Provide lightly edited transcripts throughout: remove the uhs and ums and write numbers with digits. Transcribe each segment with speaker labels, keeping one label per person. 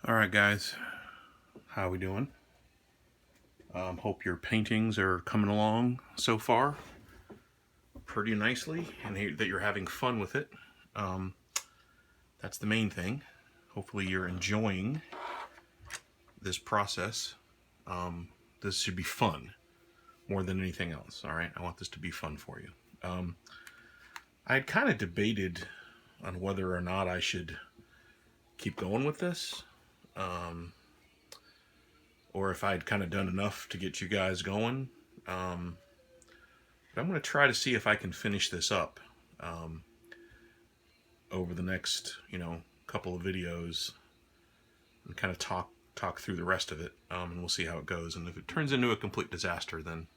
Speaker 1: Alright guys, how we doing? Hope your paintings are coming along so far pretty nicely and that you're having fun with it. That's the main thing. Hopefully you're enjoying this process. This should be fun more than anything else, alright? I want this to be fun for you. I had kind of debated on whether or not I should keep going with this. Or if I'd kind of done enough to get you guys going. But I'm going to try to see if I can finish this up over the next, couple of videos and kind of talk through the rest of it, and we'll see how it goes. And if it turns into a complete disaster, then,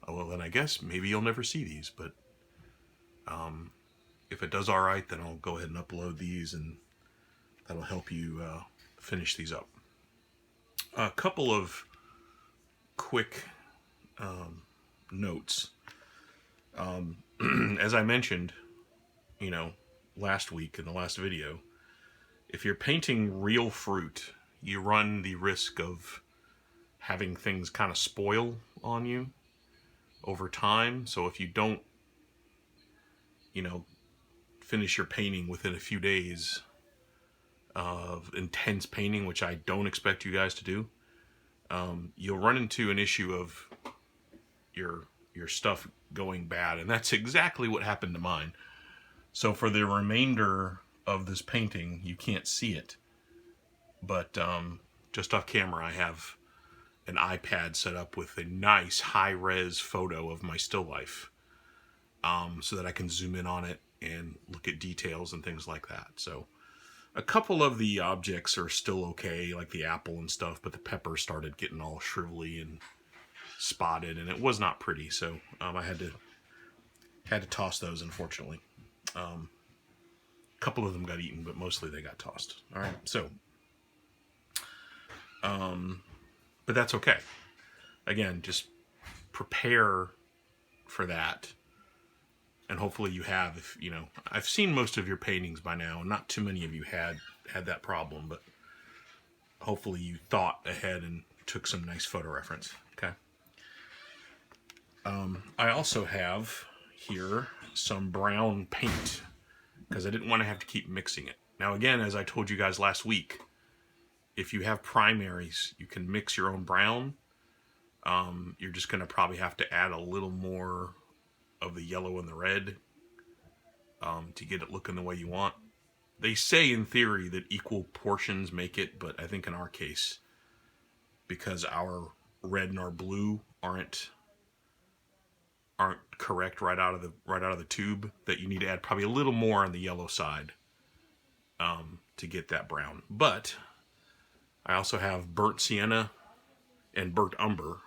Speaker 1: then I guess maybe you'll never see these. But if it does all right, then I'll go ahead and upload these, and that'll help you finish these up. A couple of quick notes. As I mentioned, last week in the last video, if you're painting real fruit, you run the risk of having things kind of spoil on you over time. So if you don't, finish your painting within a few days of intense painting, which I don't expect you guys to do, you'll run into an issue of your stuff going bad, and that's exactly what happened to mine. So for the remainder of this painting, you can't see it, but just off camera I have an iPad set up with a nice high-res photo of my still life, so that I can zoom in on it and look at details and things like that. So a couple of the objects are still okay, like the apple and stuff, but the pepper started getting all shrivelly and spotted, and it was not pretty. So I had to toss those, unfortunately. A couple of them got eaten, but mostly they got tossed. All right, so but that's okay. Again, just prepare for that. And hopefully you have, if I've seen most of your paintings by now, and not too many of you had that problem, but hopefully you thought ahead and took some nice photo reference. Okay. I also have here some brown paint because I didn't want to have to keep mixing it. Now again, as I told you guys last week, if you have primaries, you can mix your own brown. You're just going to probably have to add a little more of the yellow and the red to get it looking the way you want. They say in theory that equal portions make it, but I think in our case, because our red and our blue aren't correct right out of the tube, that you need to add probably a little more on the yellow side to get that brown. But I also have burnt sienna and burnt umber,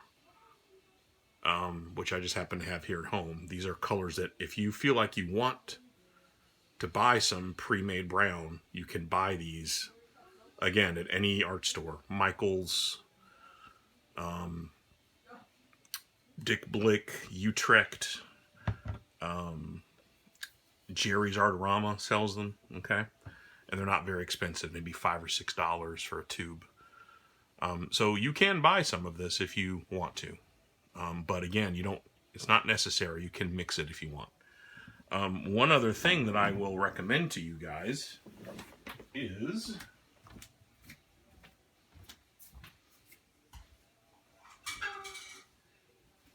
Speaker 1: which I just happen to have here at home. These are colors that if you feel like you want to buy some pre-made brown, you can buy these, again, at any art store. Michael's, Dick Blick, Utrecht, Jerry's Artorama sells them, okay? And they're not very expensive, maybe $5 or $6 for a tube. So you can buy some of this if you want to. But again, it's not necessary. You can mix it if you want. One other thing that I will recommend to you guys is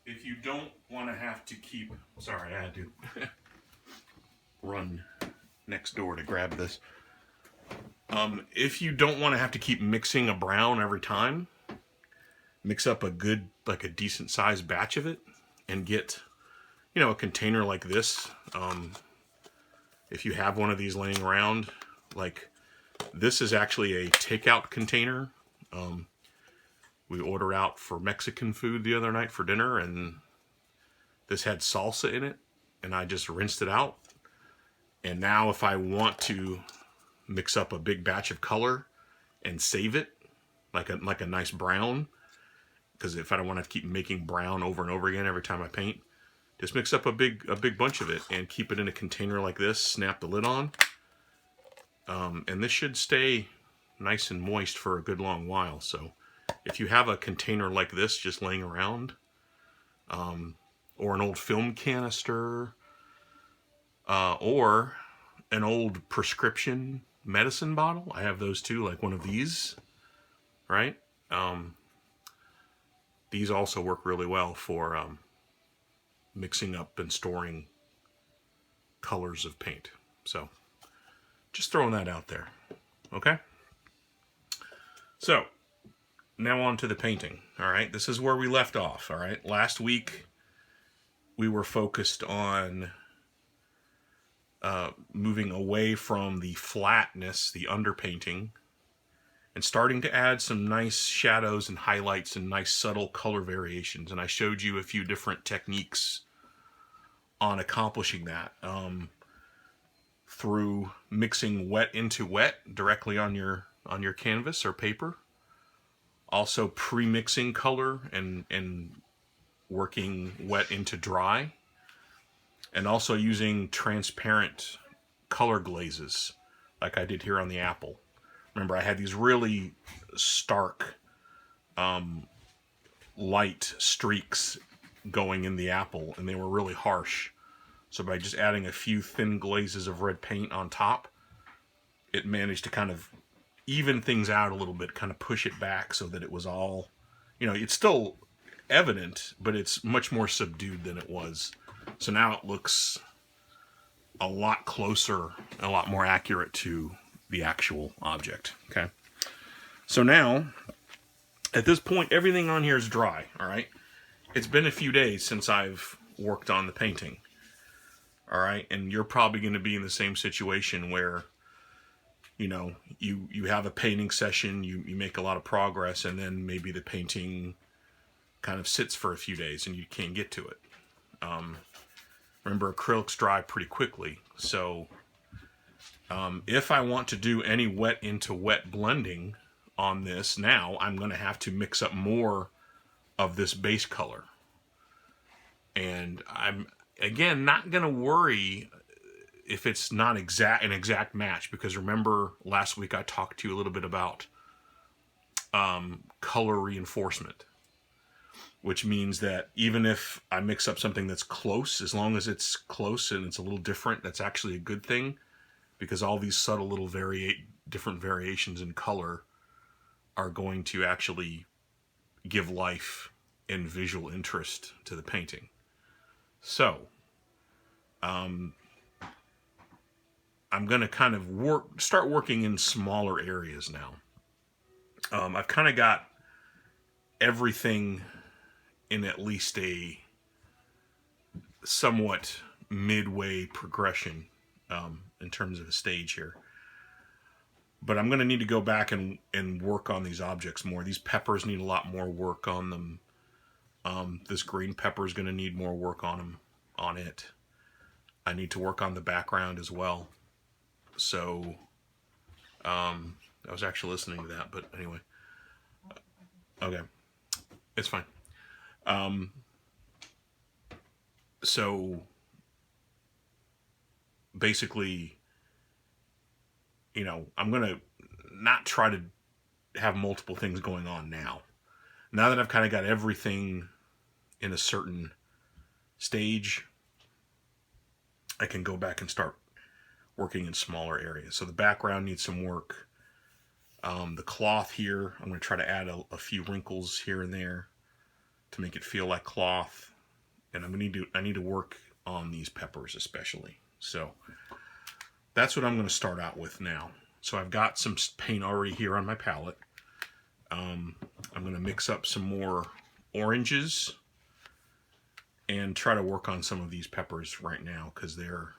Speaker 1: if you don't want to have to keep... Sorry, I had to run next door to grab this. If you don't want to have to keep mixing a brown every time, mix up a good, like a decent sized batch of it and get, a container like this. If you have one of these laying around, like this is actually a takeout container. We ordered out for Mexican food the other night for dinner, and this had salsa in it, and I just rinsed it out. And now if I want to mix up a big batch of color and save it, like a nice brown, because if I don't want to keep making brown over and over again every time I paint, just mix up a big bunch of it and keep it in a container like this, snap the lid on, and this should stay nice and moist for a good long while. So if you have a container like this just laying around, or an old film canister, or an old prescription medicine bottle, I have those too, like one of these, right? These also work really well for mixing up and storing colors of paint. So just throwing that out there. Okay? So now on to the painting. All right, this is where we left off. All right, last week we were focused on moving away from the flatness, the underpainting, and starting to add some nice shadows and highlights and nice subtle color variations. And I showed you a few different techniques on accomplishing that, through mixing wet into wet directly on your canvas or paper. Also pre-mixing color and working wet into dry. And also using transparent color glazes like I did here on the apple. Remember, I had these really stark light streaks going in the apple, and they were really harsh. So by just adding a few thin glazes of red paint on top, it managed to kind of even things out a little bit, kind of push it back so that it was all, it's still evident, but it's much more subdued than it was. So now it looks a lot closer, a lot more accurate to the actual object. Okay. So now, at this point, everything on here is dry. All right. It's been a few days since I've worked on the painting. All right. And you're probably going to be in the same situation where, you have a painting session, you make a lot of progress, and then maybe the painting kind of sits for a few days and you can't get to it. Remember, acrylics dry pretty quickly. So if I want to do any wet into wet blending on this now, I'm going to have to mix up more of this base color. And I'm, again, not going to worry if it's not an exact match, because remember last week I talked to you a little bit about color reinforcement, which means that even if I mix up something that's close, as long as it's close and it's a little different, that's actually a good thing, because all these subtle little different variations in color are going to actually give life and visual interest to the painting. So, I'm going to kind of start working in smaller areas now. I've kind of got everything in at least a somewhat midway progression in terms of the stage here. But I'm going to need to go back and work on these objects more. These peppers need a lot more work on them. This green pepper is going to need more work on it. I need to work on the background as well. So, I was actually listening to that, but anyway. Okay. It's fine. So, basically, I'm going to not try to have multiple things going on now. Now that I've kind of got everything in a certain stage, I can go back and start working in smaller areas. So the background needs some work. The cloth here, I'm going to try to add a few wrinkles here and there to make it feel like cloth. And I need to work on these peppers especially. So that's what I'm going to start out with now. So I've got some paint already here on my palette. I'm going to mix up some more oranges and try to work on some of these peppers right now, because they're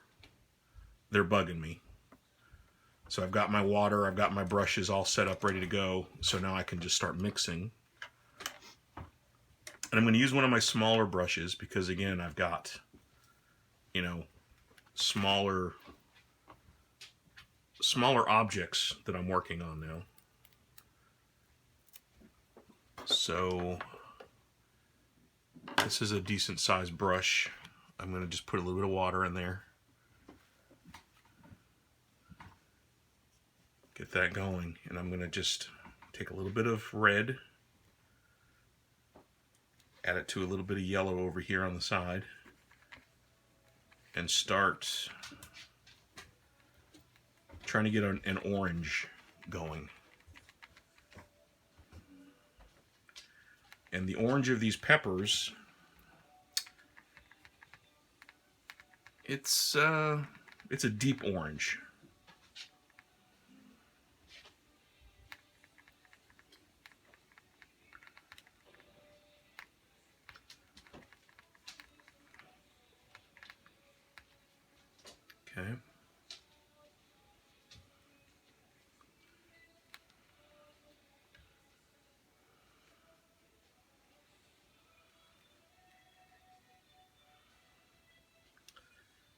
Speaker 1: bugging me. So I've got my water, I've got my brushes all set up ready to go. So now I can just start mixing. And I'm going to use one of my smaller brushes because, again, I've got, smaller objects that I'm working on now. So this is a decent sized brush. I'm going to just put a little bit of water in there. get that going. And I'm going to just take a little bit of red, add it to a little bit of yellow over here on the side, and start trying to get an orange going. And the orange of these peppers, it's a deep orange. Okay.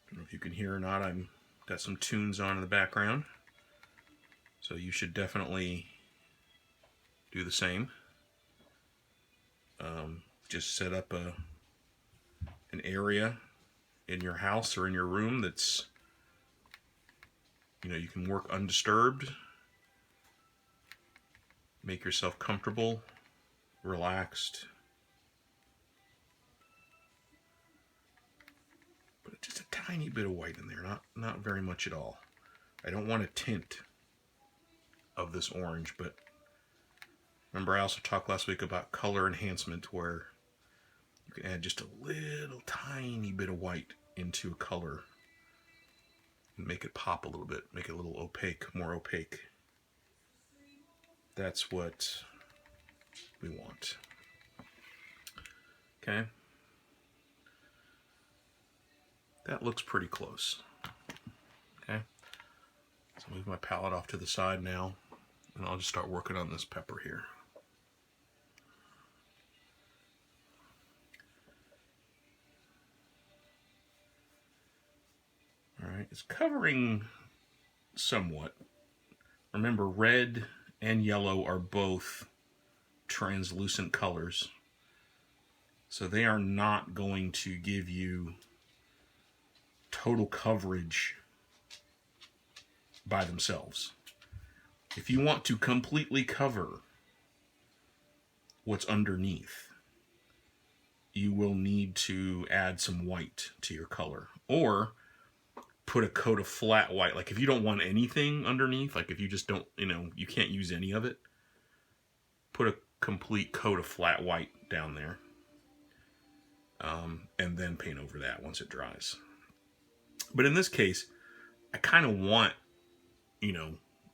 Speaker 1: Don't know if you can hear or not. I've got some tunes on in the background, so you should definitely do the same. Just set up an area in your house or in your room that's, you can work undisturbed. Make yourself comfortable, relaxed. But just a tiny bit of white in there, not very much at all. I don't want a tint of this orange, but remember I also talked last week about color enhancement, where you can add just a little tiny bit of white into a color and make it pop a little bit, make it a little opaque, more opaque. That's what we want. Okay. That looks pretty close. Okay. So move my palette off to the side now, and I'll just start working on this pepper here. Alright, it's covering somewhat. Remember, red and yellow are both translucent colors, so they are not going to give you total coverage by themselves. If you want to completely cover what's underneath, you will need to add some white to your color, or put a coat of flat white. Like if you don't want anything underneath, like if you just don't, you can't use any of it, put a complete coat of flat white down there, and then paint over that once it dries. But in this case, I kind of want,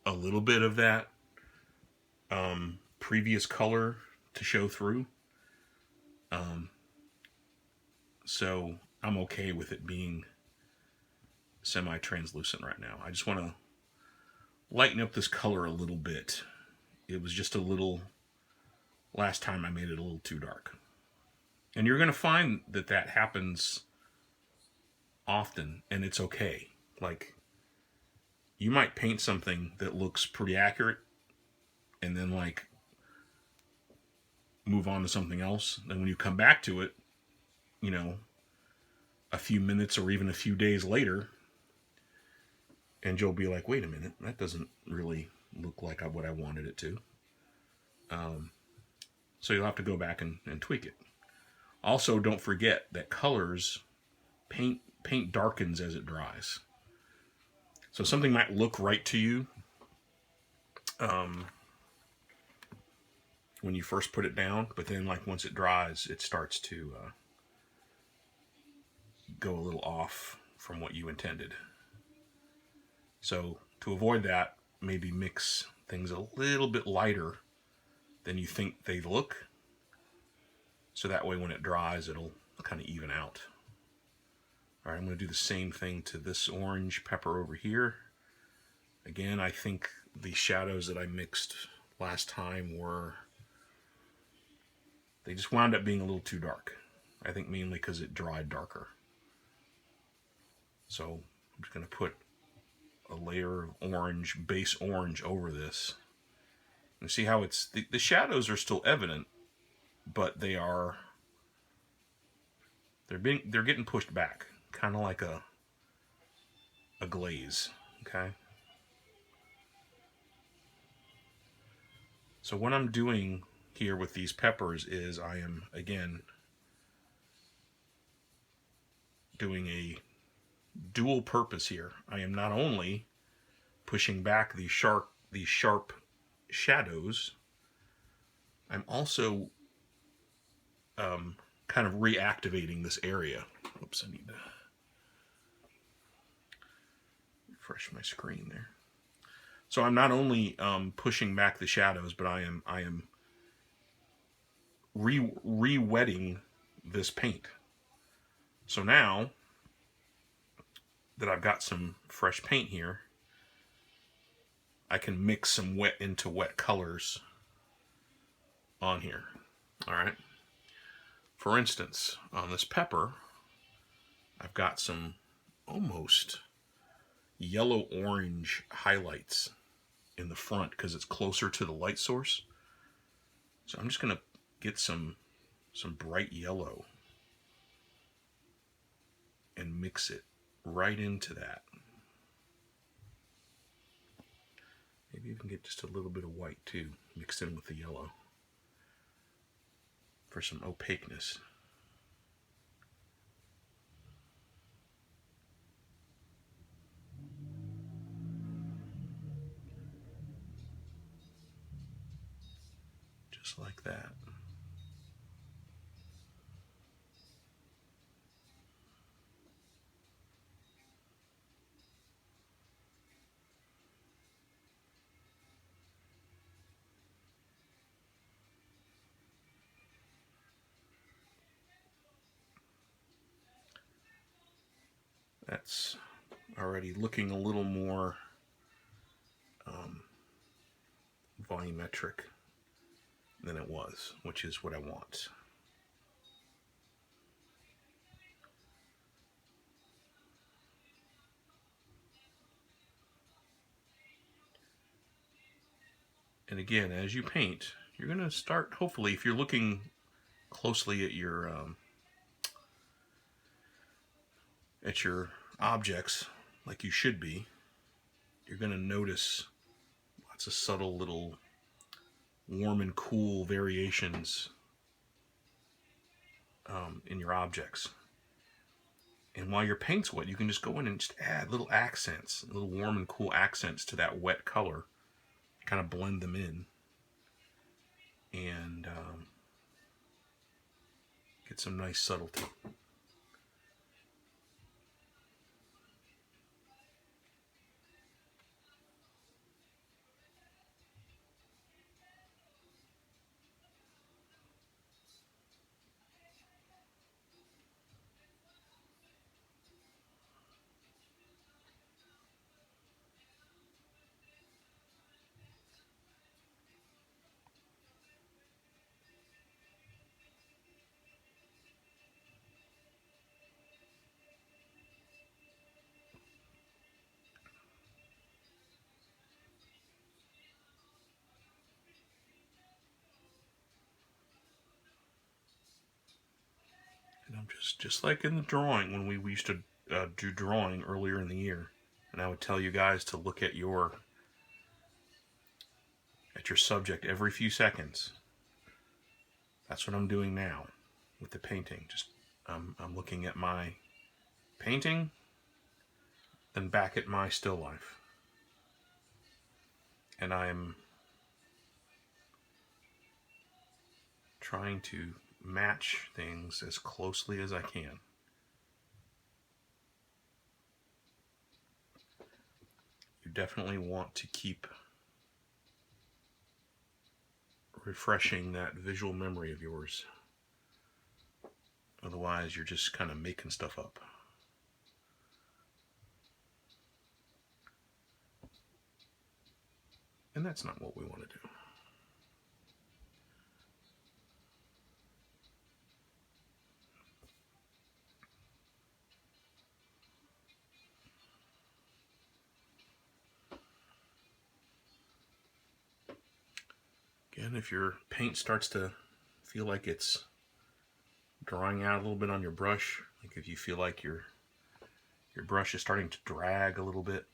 Speaker 1: a little bit of that previous color to show through. So I'm okay with it being semi-translucent right now. I just want to lighten up this color a little bit. It was just a little, last time I made it a little too dark. And you're going to find that happens often, and it's okay. Like, you might paint something that looks pretty accurate, and then move on to something else. And when you come back to it, a few minutes or even a few days later, and you'll be like, wait a minute, that doesn't really look like what I wanted it to. So you'll have to go back and tweak it. Also, don't forget that colors, paint darkens as it dries. So something might look right to you when you first put it down, but then once it dries, it starts to go a little off from what you intended. So to avoid that, maybe mix things a little bit lighter than you think they look, so that way when it dries, it'll kind of even out. All right, I'm going to do the same thing to this orange pepper over here. Again, I think the shadows that I mixed last time they just wound up being a little too dark. I think mainly because it dried darker. So I'm just going to put a layer of orange, base orange over this. And see how the shadows are still evident, but they're getting pushed back, kind of like a glaze, okay? So what I'm doing here with these peppers is I am, again, doing a dual purpose here. I am not only pushing back these sharp shadows, I'm also kind of reactivating this area. Oops, I need to refresh my screen there. So I'm not only pushing back the shadows, but I am re-wetting this paint. So now that I've got some fresh paint here, I can mix some wet into wet colors on here. All right. For instance, on this pepper, I've got some almost yellow-orange highlights in the front because it's closer to the light source. So I'm just going to get some bright yellow and mix it right into that. Maybe you can get just a little bit of white too, mixed in with the yellow for some opaqueness. Just like that. That's already looking a little more volumetric than it was, which is what I want. And again, as you paint, you're going to start, hopefully, if you're looking closely at your objects, like you should be, you're going to notice lots of subtle little warm and cool variations in your objects. And while your paint's wet, you can just go in and just add little accents, little warm and cool accents to that wet color, kind of blend them in, and get some nice subtlety. And I'm just like in the drawing when we used to do drawing earlier in the year, and I would tell you guys to look at your subject every few seconds. That's what I'm doing now with the painting. Just I'm looking at my painting, then back at my still life, and I'm trying to match things as closely as I can. You definitely want to keep refreshing that visual memory of yours. Otherwise, you're just kind of making stuff up. And that's not what we want to do. Again, if your paint starts to feel like it's drying out a little bit on your brush, like if you feel like your brush is starting to drag a little bit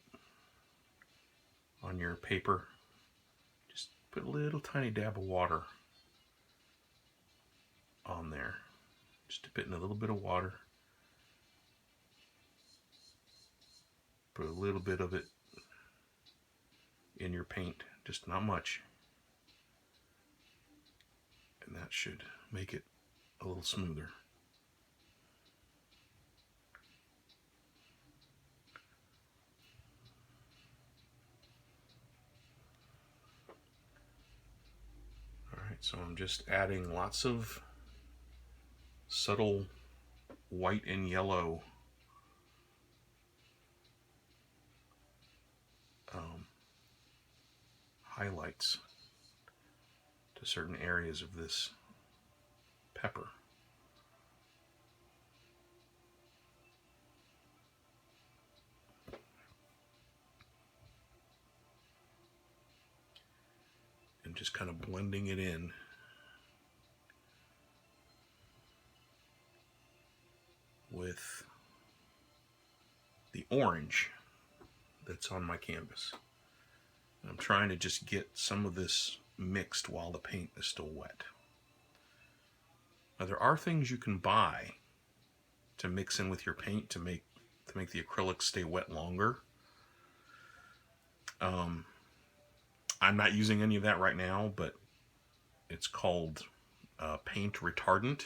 Speaker 1: on your paper, just put a little tiny dab of water on there. Just dip it in a little bit of water. Put a little bit of it in your paint, just not much. And that should make it a little smoother. Alright, so I'm just adding lots of subtle white and yellow highlights to certain areas of this pepper. And just kind of blending it in with the orange that's on my canvas. I'm trying to just get some of this mixed while the paint is still wet. Now there are things you can buy to mix in with your paint to make the acrylics stay wet longer. I'm not using any of that right now, but it's called paint retardant,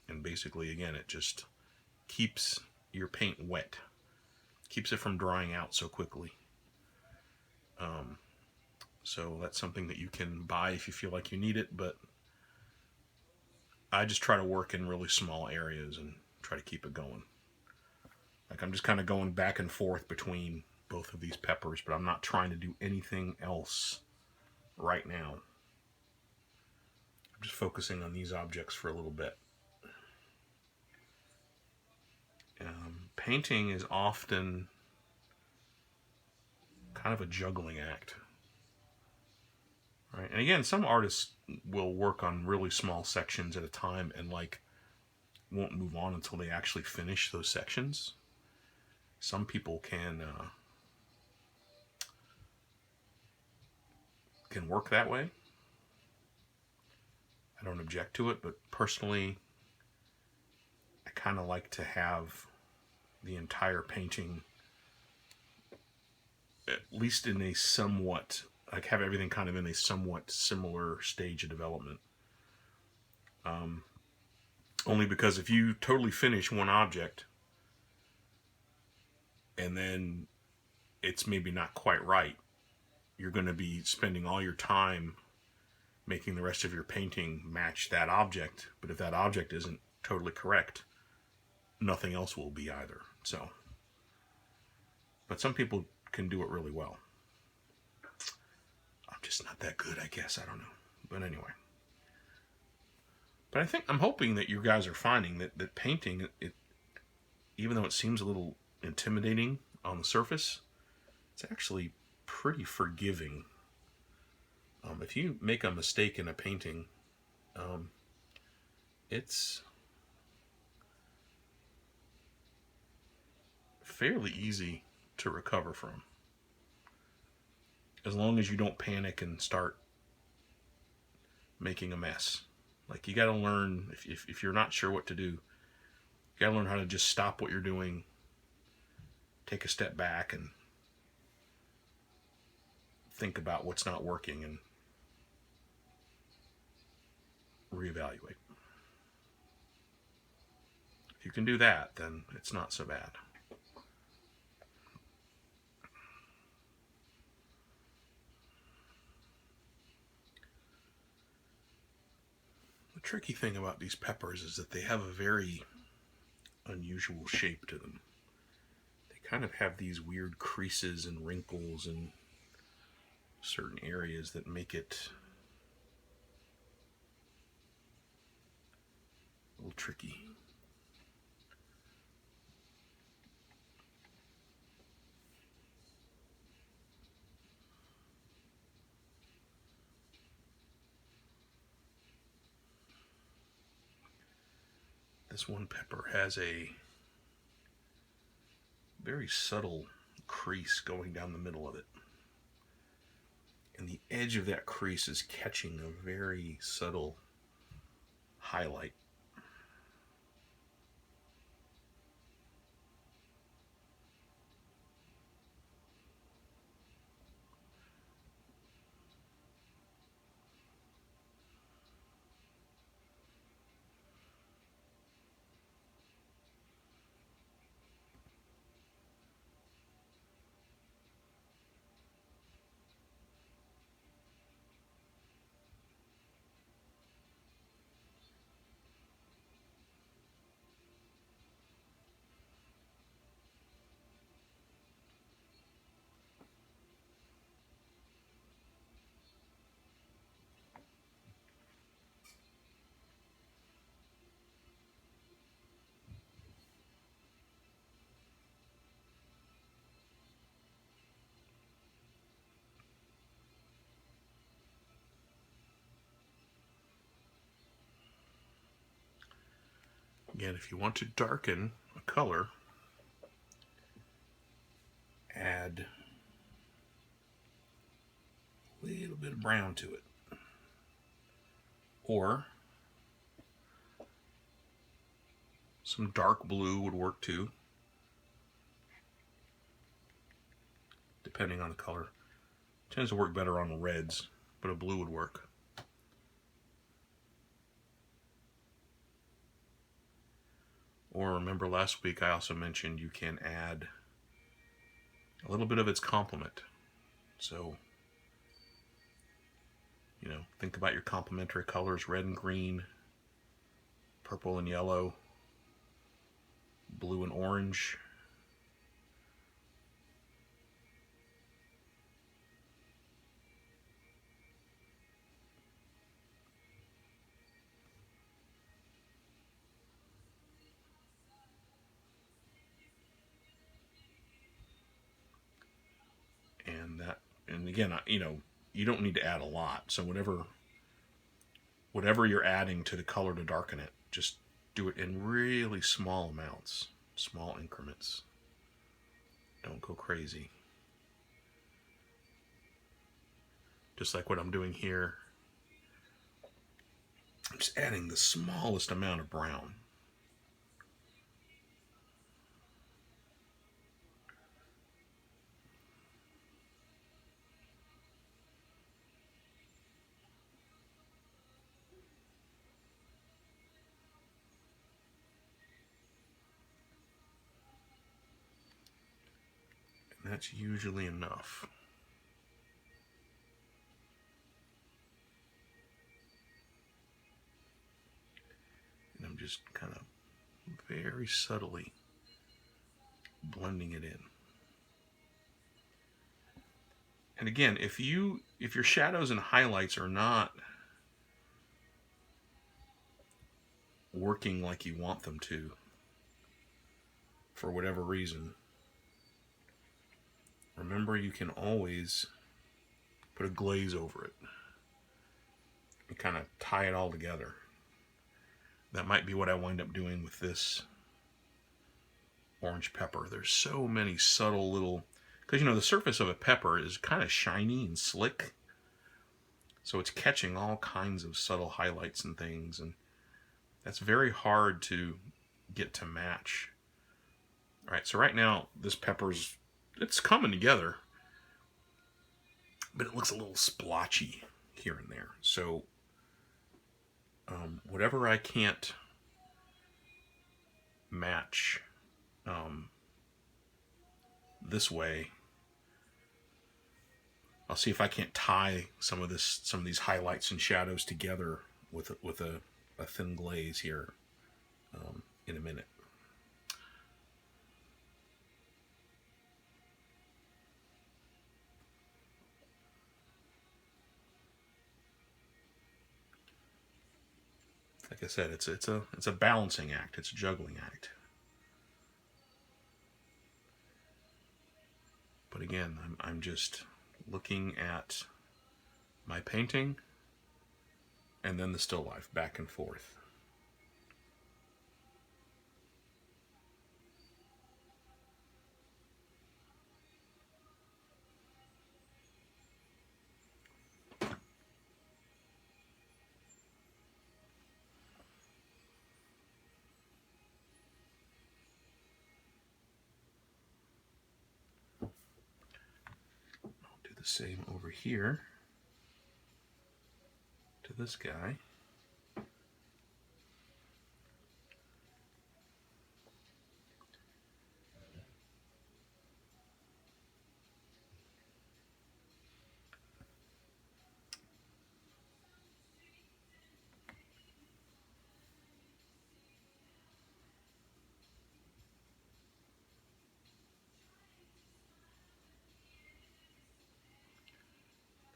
Speaker 1: and basically, again, it just keeps your paint wet, keeps it from drying out so quickly. So that's something that you can buy if you feel like you need it, but I just try to work in really small areas and try to keep it going. Like I'm just kind of going back and forth between both of these peppers, but I'm not trying to do anything else right now. I'm just focusing on these objects for a little bit. Painting is often kind of a juggling act. Right? And again, some artists will work on really small sections at a time and like won't move on until they actually finish those sections. Some people can work that way. I don't object to it, but personally, I kind of like to have the entire painting at least in a somewhat, like have everything kind of in a somewhat similar stage of development. Only because if you totally finish one object and then it's maybe not quite right, you're going to be spending all your time making the rest of your painting match that object. But if that object isn't totally correct, nothing else will be either. So, but some people can do it really well. I'm just not that good, I guess. I don't know. But anyway. But I'm hoping that you guys are finding that painting, even though it seems a little intimidating on the surface, it's actually pretty forgiving. If you make a mistake in a painting, it's fairly easy to recover from. As long as you don't panic and start making a mess. Like you gotta learn, if you're not sure what to do, you gotta learn how to just stop what you're doing, take a step back and think about what's not working and reevaluate. If you can do that, then it's not so bad. The tricky thing about these peppers is that they have a very unusual shape to them. They kind of have these weird creases and wrinkles in certain areas that make it a little tricky. This one pepper has a very subtle crease going down the middle of it. And the edge of that crease is catching a very subtle highlight. Again, if you want to darken a color, add a little bit of brown to it. Or some dark blue would work too, depending on the color. It tends to work better on the reds, but a blue would work. Or remember last week I also mentioned you can add a little bit of its complement. So, you know, think about your complementary colors: red and green, purple and yellow, blue and orange. And again, you know, you don't need to add a lot. So whatever you're adding to the color to darken it, just do it in really small amounts, small increments. Don't go crazy. Just like what I'm doing here. I'm just adding the smallest amount of brown. And that's usually enough. And I'm just kind of very subtly blending it in. And again, if your shadows and highlights are not working like you want them to, for whatever reason, remember you can always put a glaze over it and kind of tie it all together. That might be what I wind up doing with this orange pepper. There's so many subtle little, because you know the surface of a pepper is kind of shiny and slick, so it's catching all kinds of subtle highlights and things, and that's very hard to get to match. All right, so right now this it's coming together, but it looks a little splotchy here and there. So whatever I can't match this way, I'll see if I can't tie some of these highlights and shadows together with a thin glaze here in a minute. Like I said, it's a balancing act. It's a juggling act. But again, I'm just looking at my painting and then the still life back and forth. same over here to this guy.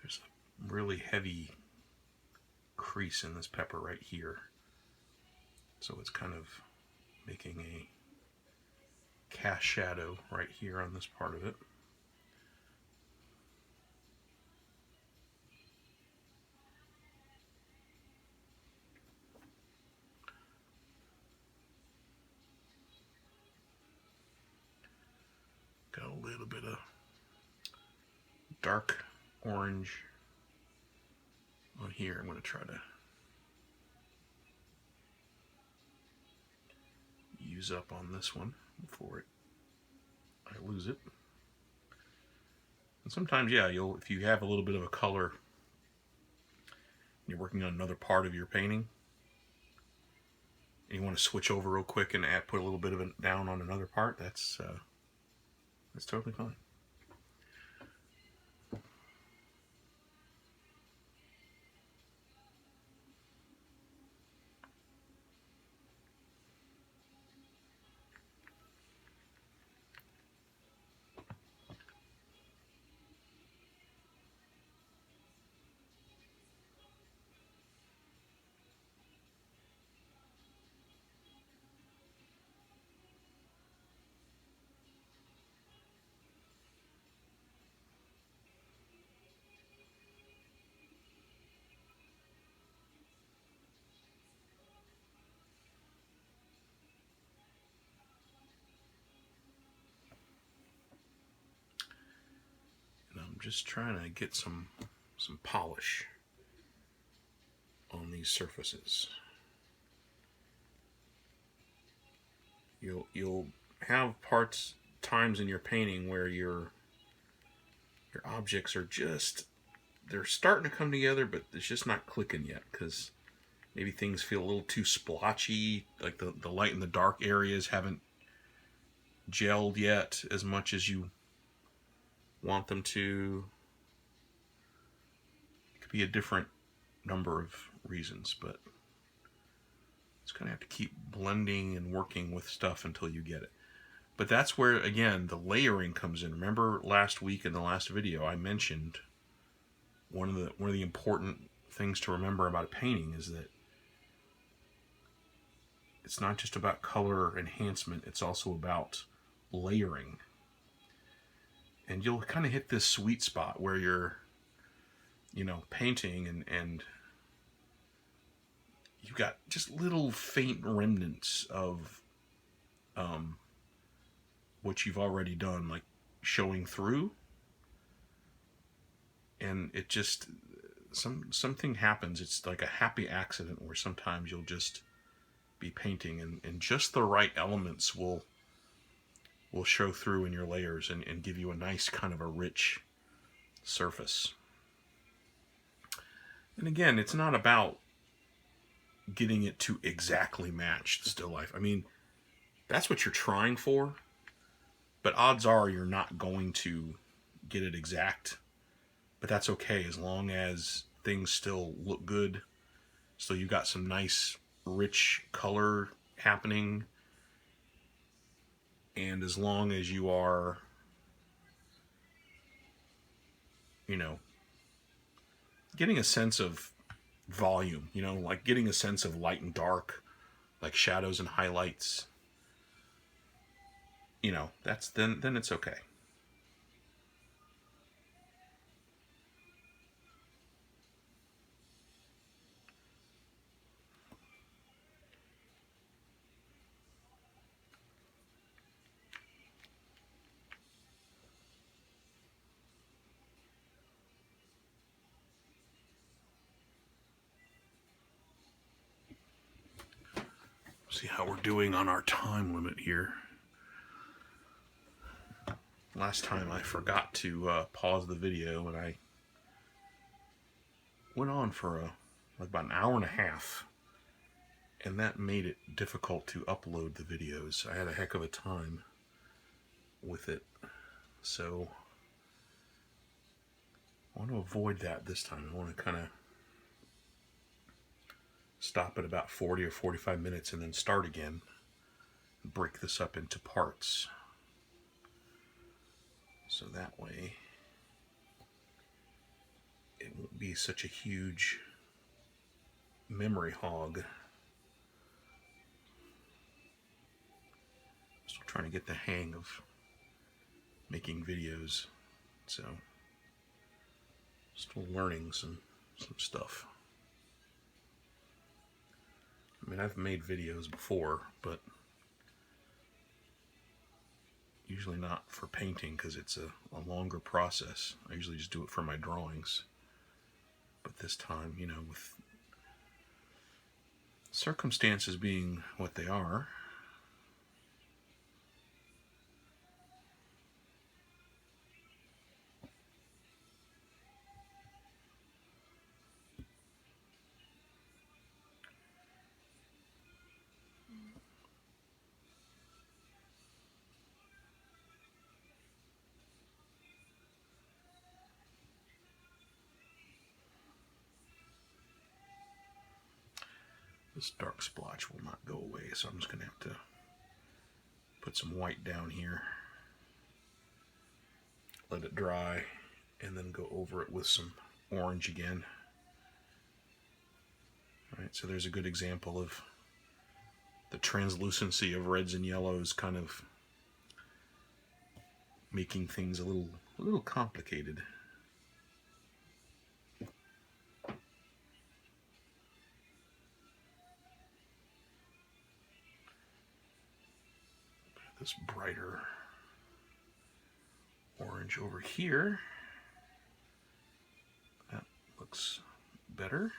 Speaker 1: There's a really heavy crease in this pepper right here. So it's kind of making a cast shadow right here on this part of it. Got a little bit of dark orange on here. I'm going to try to use up on this one before I lose it. And sometimes, yeah, if you have a little bit of a color and you're working on another part of your painting and you want to switch over real quick and put a little bit of it down on another part, that's totally fine. I'm just trying to get some polish on these surfaces. You'll have times in your painting where your objects are they're starting to come together, but it's just not clicking yet because maybe things feel a little too splotchy, like the light and the dark areas haven't gelled yet as much as you want them to. It could be a different number of reasons, but it's going to have to keep blending and working with stuff until you get it. But that's where, again, the layering comes in. Remember last week in the last video I mentioned one of the important things to remember about a painting is that it's not just about color enhancement, it's also about layering. And you'll kind of hit this sweet spot where you're, painting and you've got just little faint remnants of what you've already done, like showing through. And it just, something happens. It's like a happy accident where sometimes you'll just be painting and just the right elements will show through in your layers and give you a nice kind of a rich surface. And again, it's not about getting it to exactly match the still life. I mean, that's what you're trying for, but odds are you're not going to get it exact. But that's okay as long as things still look good. So you've got some nice, rich color happening. And as long as you are, getting a sense of volume, like getting a sense of light and dark, like shadows and highlights, that's then it's okay. See how we're doing on our time limit here. last time I forgot to pause the video, and I went on for like about an hour and a half, and that made it difficult to upload the videos. I had a heck of a time with it, so I want to avoid that this time. I want to kind of stop at about 40 or 45 minutes and then start again, and break this up into parts, so that way it won't be such a huge memory hog. Still trying to get the hang of making videos, so still learning some stuff. I mean, I've made videos before, but usually not for painting because it's a longer process. I usually just do it for my drawings. But this time, you know, with circumstances being what they are, this dark splotch will not go away, so I'm just going to have to put some white down here, let it dry, and then go over it with some orange again. All right, so there's a good example of the translucency of reds and yellows kind of making things a little complicated. This brighter orange over here, that looks better.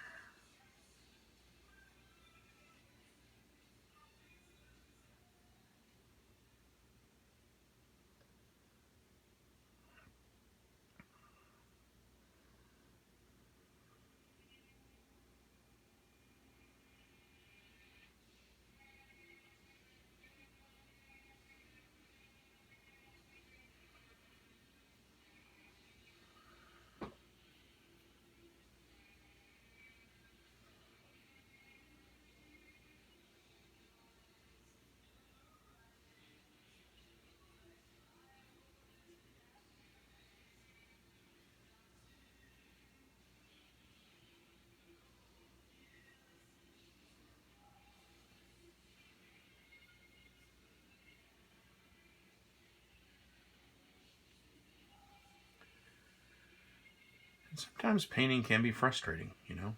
Speaker 1: And sometimes painting can be frustrating, you know.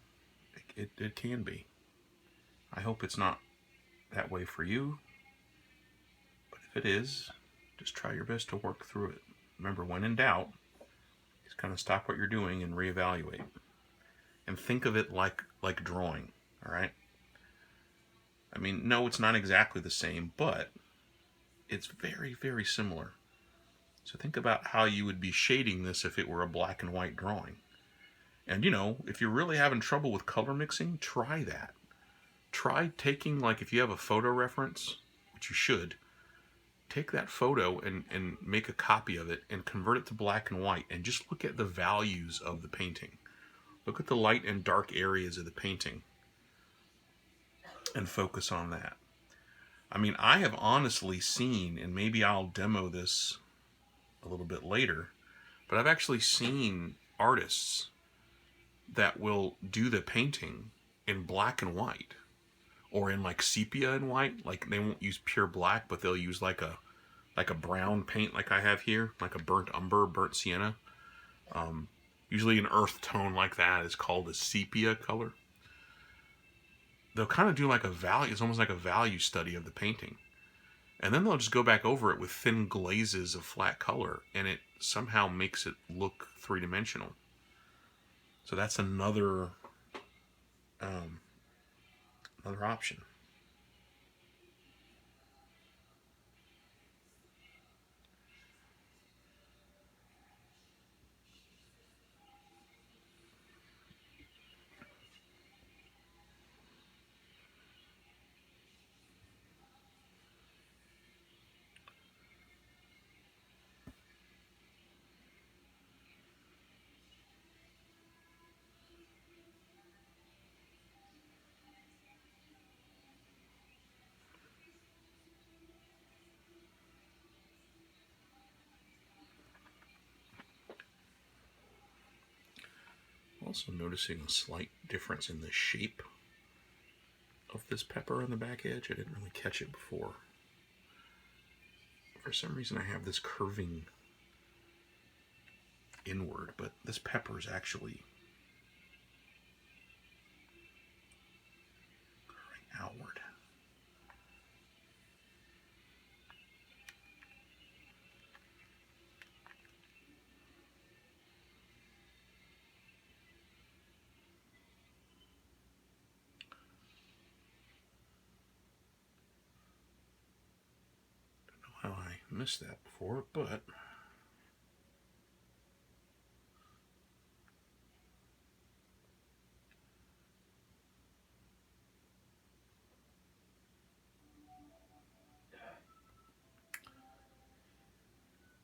Speaker 1: It can be. I hope it's not that way for you, but if it is, just try your best to work through it. Remember, when in doubt, just kind of stop what you're doing and reevaluate. And think of it like drawing, all right? I mean, no, it's not exactly the same, but it's very, very similar. So think about how you would be shading this if it were a black and white drawing. And you know, if you're really having trouble with color mixing, try that. Try taking, like, if you have a photo reference, which you should, take that photo and make a copy of it and convert it to black and white and just look at the values of the painting. Look at the light and dark areas of the painting and focus on that. I mean, I have honestly seen, and maybe I'll demo this a little bit later, but I've actually seen artists that will do the painting in black and white or in like sepia and white. Like, they won't use pure black, but they'll use like a brown paint like I have here, like a burnt umber, burnt sienna. Usually an earth tone like that is called a sepia color. They'll kind of do like a value, it's almost like a value study of the painting. And then they'll just go back over it with thin glazes of flat color, and it somehow makes it look three-dimensional. So that's another option. Also noticing a slight difference in the shape of this pepper on the back edge. I didn't really catch it before. For some reason I have this curving inward, but this pepper is actually curving outward. Don't know how I missed that before, but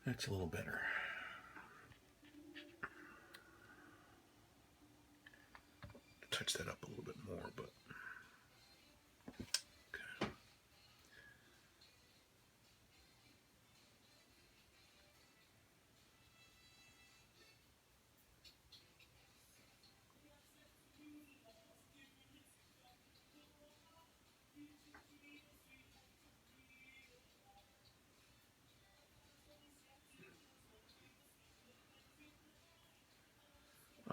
Speaker 1: that's a little better. Touch that up a little bit more, but okay.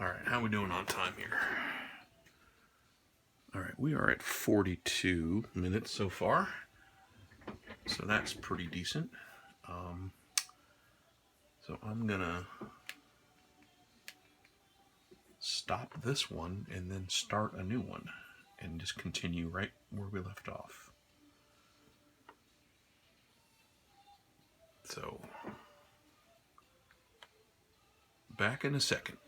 Speaker 1: All right, how are we doing on time here? All right, we are at 42 minutes so far, so that's pretty decent. So I'm gonna stop this one and then start a new one and just continue right where we left off. So back in a second.